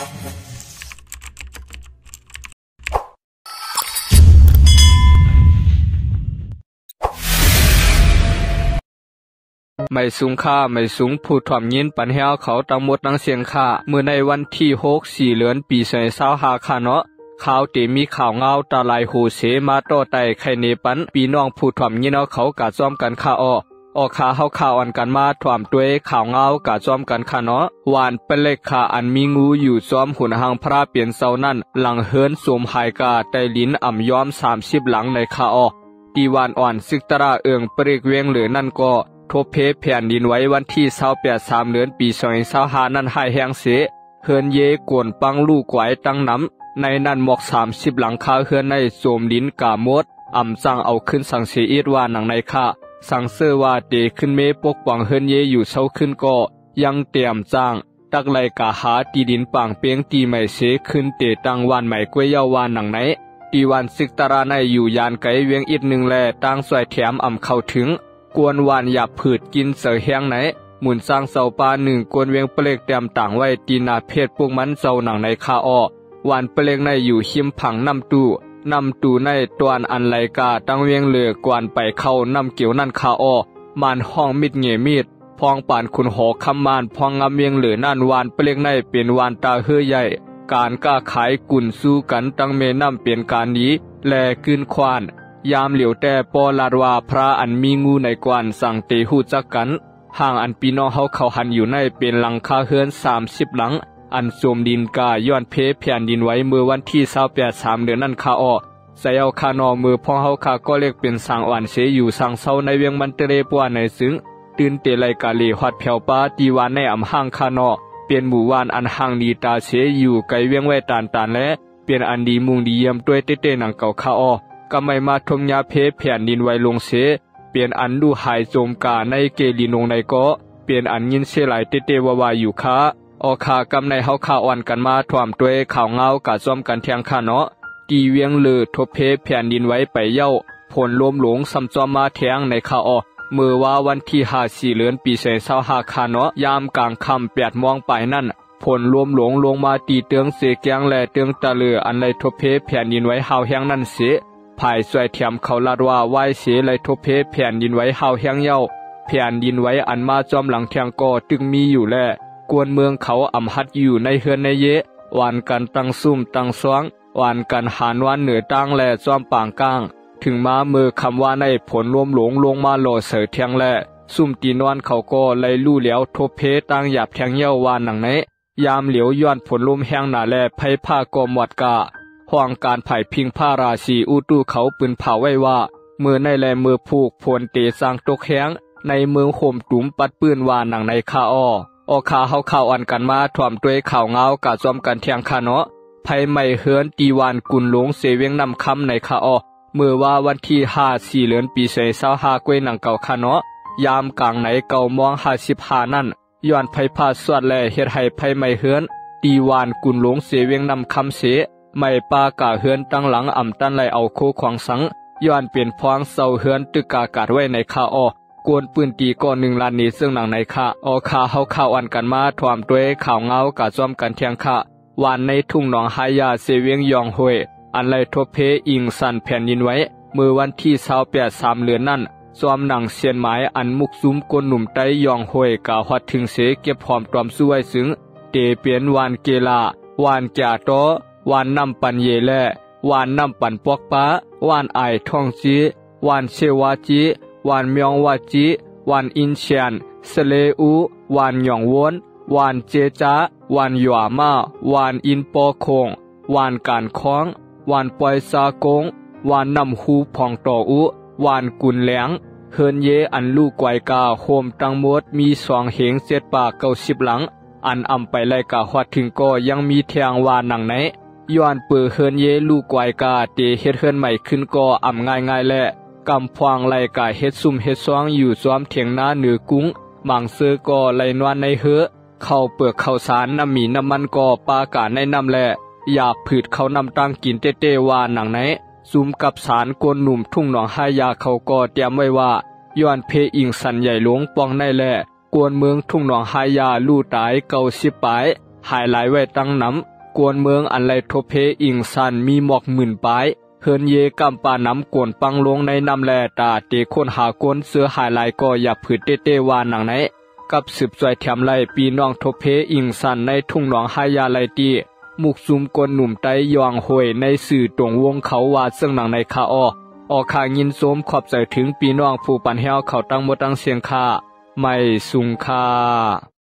ไม่สูงค่าไม่สูงผู้ถ่อมยินปันเฮาเขาตั้งหมดตั้งเสียงค่าเมื่อในวันที่6 เดือนปี2025ค่ะเนาะข่าวที่มีข่าวเงาตาลายหูเสมาต่อไต่ไข่เนปันปีน้องผู้ถ่อมยินเอาเขากะจ้อมกันค่าออกข่าเฮาข่าวอันกันมาถ่อมด้วยข่าวเงากะจ้อมกันค่ะเนาะหวานเป็นเลขค่าอันมีงูอยู่ซ้อมหุ่นหางพระเปลี่ยนเซานั่นหลังเฮินสวมหายกาไต้ลิ้นอ่ำย้อม30หลังในค่าตีวานอ่อนซึกตราเอิงเปรกเวียงเหลือนั่นก็ทบเพแผ่นดินไว้วันที่28 เดือนปี2025นั้นหายแห้งเสเฮือนเยกวนปังลูกไว้ตั้งน้ำในนั้นหมอก30หลังคาเฮือนในโสมดินกามดอ่ำจังเอาขึ้นสังเสียดว่าหนังในค่าสังเสว่าเตขึ้นเมปกปังเฮือนเยอยู่เช้าขึ้นก็ยังเตรียมจ้างตักไลกาหาตีดินปังเปียงตีไม่เสขึ้นเตตังวันใหม่กวยเยาวานหนังไหนตีวันซึกตราในอยู่ยานไกเวียงอีกหนึ่งแลตั้งสวยแถมอ่ำเข้าถึงกวนวานหยาบผืดกินเสือแห้งไหนหมุนสร้างเสาปลา1กวนเวียงเปลกเตรียมต่างไว้ตีนาเพศพวกมันเจ้าหนังในคาวานเปลกในอยู่หิมผังน้ำตู้ในตวนอันไหลกาตั้งเวียงเลือกวนไปเข้าน้ำเกี่ยวนั่นคามานห้องมิดเงมีดพองป่านคุณหอคำมานพองงามเวียงเหลือนั่นวานเปลกในเป็นวานตาเฮือใหญ่การก้าขายกุ่นสู้กันตั้งเมน้ำเปลี่ยนการนี้แลขึ้นควานยามเหลียวแต่ปอลาดว่าพระอันมีงูในกวนสั่งเตหูจักกันห่างอันปีน้องเขาหันอยู่ในเป็นหลังคาเฮือน30หลังอันสวมดินกาย้อนเพแผ่นดินไว้เมื่อวันที่28 เดือนนั้นคาใส่เอาคานอมือพองเฮาคาก็เรียกเป็นสางอ่อนเสอยู่สางเศร้าในเวียงมันเตเรปวในซึ้งตื่นเตไลกาลีฮอดแผ่วป้าตีวานในอ่ำห้างคานอเป็นหมู่วานอันห่างดีตาเสอยู่ไกลเวียงไว้ตานและเป็นอันดีมุงดีเยี่ยมด้วยเต้ๆหนังเก่าคาก็ไม่มาทมยาเพแผ่นดินไว้ลงเสเปลี่ยนอันดูหายโจมกาในเกลีนงในก็เปลี่ยนอันยินเสหลายเตวาวาอยู่ค้าขากำในเฮาข่าวอ่อนกันมาถ่วมด้วยข่าวเงากะซ้อมกันเทียงคาเนาะตีเวียงเลือทบเพแผ่นดินไว้ไปเย้าผลลมหลงซ้ำจอมมาเทียงในข่าวเมื่อว่าวันที่4 เดือนปี2025คาเนาะยามกลางค่ำ8 โมงไปนั่นผลรวมหลงลงมาตีเตืองเสแกงและเตืองตะเลืออันไรทบเพแผ่นดินไว้เฮาแห้งนั่นเสภายสวยเทียมเขาลาดว่าไหวเสเลยทบเพแผ่นดินไว้เฮาแห้งเย้าแผ่นดินไว้อันมาจอมหลังเทียงก็ตึงมีอยู่แลกวนเมืองเขาอำหัดอยู่ในเฮือนในเยวานกันตั้งซุ่มตั้งซวงวานกันหานวันเหนือตั้งและจอมปางก้างถึงมามือคำว่าในผลรวมหลงลงมาโลเสือเทียงและซุ่มตีนวันเขาก็เลยลู่แล้วทบเพตั้งหยาบแทงเย้าวานหนังไหนยามเหลียวย้อนผลลมแห้งหนาแลไพ่ผ้ากอมวัดกาห้องการไผ่พิงผ้าราศีอุตุเขาปืนเผาไว้ว่ามือในแลมือผูกพลเตสร้างตกแห้งในเมืองห่มตุ่มปัดปืนวานหนังในคาข่าเฮาข่าวอ่อนกันมาถ่วมด้วยข่าวเงากะจอมกันเทียงคาเนาะไผไม่เฮือนตีวานกุนหลงเสเวียงนำคำในคาเมื่อว่าวันที่4 เดือนปี2025กวยหนังเก่าคาเนาะยามกลางไหนเก่ามอง55นั่นย้อนไผพาสวดแลเฮ็ดให้ไผไม่เฮือนตีวานกุนหลงเสเวียงนำคำเสไม่ปากะเฮือนตั้งหลังอ่ำตันไหลเอาโคขวางสังย้อนเปลี่ยนพวางเศร้าเฮือนตึกกากาดไว้ในคากวนปืนตีก่อน1 ล้านนี้ซึ่งหนังในข่าข่าเฮาข่าวอันกันมาถ่วมด้วยข่าวเงากะจ้อมกันเทียงข่าวานในทุ่งหนองหายาเสเวียงยองห้วยอันไรทบเพอิงสันแผ่นดินไว้เมื่อวันที่28 เดือนนั่นซ้อมหนังเสียนหมายอันมุกซุ้มกนหนุ่มไตยองห้วยกะฮอดถึงเสเก็บหอมตอมสู้ไว้ซึ่งเตเปลี่ยนวานเกลาวานจ่าโตวานน้ำปันเยแลวานน้ำปันปอกป้าวานไอท่องจีวานเชวาจีวานเมียงวาจีวานอินเชียนสเลอูวานหยองวนวานเจจาวานหยัวมาวานอินปอคงวานการคล้องวานปอยซากงวานนำฮูพองต่ออุวานกุนแหลงเฮินเยอันลูกไกวกาโฮมตังมดมี2 เหง7 ป่า90หลังอันอำไปไล่กาฮอดถึงก็ยังมีเทียงวานหนังไหนย้อนเปือเฮินเยลูกไกวกาเตเฮ็ดเฮินใหม่ขึ้นก็อำง่ายๆและกำพวางไล่กาเฮ็ดซุ่มเฮ็ดซ้องอยู่ซ้อมเถียงนาเหนือกุ้งมังเสือก็ไล่นวลในเฮอเข้าเปลือกข้าวสารน้ำมีน้ำมันก็ปากาในน้ำแลอยากผืดเขานำตั้งกินเต้ๆว่าหนังไหนซุ่มกับสารกวนหนุ่มทุ่งหนองหายาเขาก็เตรียมไว้ว่าย้อนเพอิงสันใหญ่หลวงปองในแลกวนเมืองทุ่งหนองหายาลู่ตาย90 ปลายหายหลายไว้ตั้งน้ กวนเมืองอันไลทบเพอิงซันมีหมอกหมื่นปลายเฮินเยกำปาน้ำกวนปังลงในน้ำแลตาเตคนหากวนเสื้อหายลายก็อย่าผืดเตวานหนังไหนกับสืบสวยแถมไลปีน้องทบเพอิงซันในทุ่งหนองหายาไลตีมุกซุมกวนหนุ่มไตยองหวยในสื่อตรงวงเขาว่าซึ่งหนังในคาอออกขายินโสมขอบใจถึงปีน้องผู้ปันแฮวเขาตั้งหมดตั้งเสียงคาไม่สุงคา